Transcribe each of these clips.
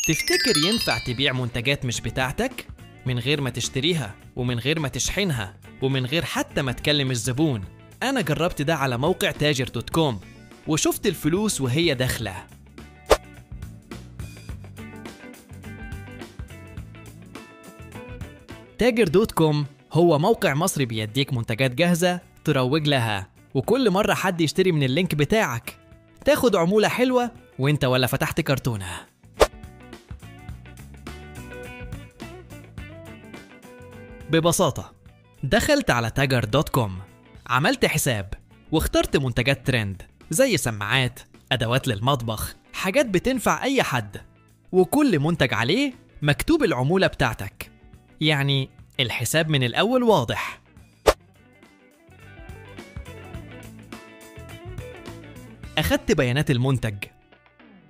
تفتكر ينفع تبيع منتجات مش بتاعتك؟ من غير ما تشتريها ومن غير ما تشحنها ومن غير حتى ما تكلم الزبون. أنا جربت ده على موقع تاجر دوت كوم وشفت الفلوس وهي داخلة. تاجر دوت كوم هو موقع مصري بيديك منتجات جاهزة تروج لها، وكل مرة حد يشتري من اللينك بتاعك تاخد عمولة حلوة وانت ولا فتحت كرتونة. ببساطة دخلت على تاجر دوت كوم، عملت حساب واخترت منتجات ترند زي سماعات، أدوات للمطبخ، حاجات بتنفع أي حد، وكل منتج عليه مكتوب العمولة بتاعتك، يعني الحساب من الأول واضح. أخدت بيانات المنتج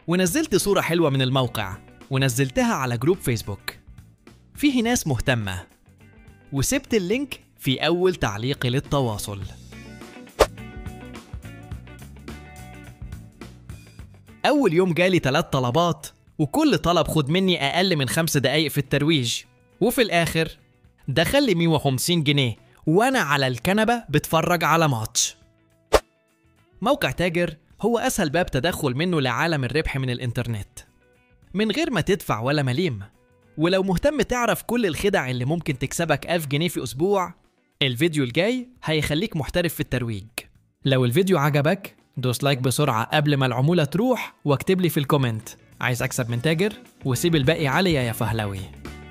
ونزلت صورة حلوة من الموقع ونزلتها على جروب فيسبوك فيه ناس مهتمة، وسبت اللينك في أول تعليق للتواصل. أول يوم جالي 3 طلبات، وكل طلب خد مني أقل من 5 دقايق في الترويج، وفي الآخر دخل لي 150 جنيه وأنا على الكنبة بتفرج على ماتش. موقع تاجر هو أسهل باب تدخل منه لعالم الربح من الإنترنت من غير ما تدفع ولا مليم. ولو مهتم تعرف كل الخدع اللي ممكن تكسبك 1000 جنيه في أسبوع، الفيديو الجاي هيخليك محترف في الترويج. لو الفيديو عجبك دوس لايك بسرعة قبل ما العمولة تروح، واكتب لي في الكومنت عايز أكسب من تاجر، وسيب الباقي عليا يا فهلوي.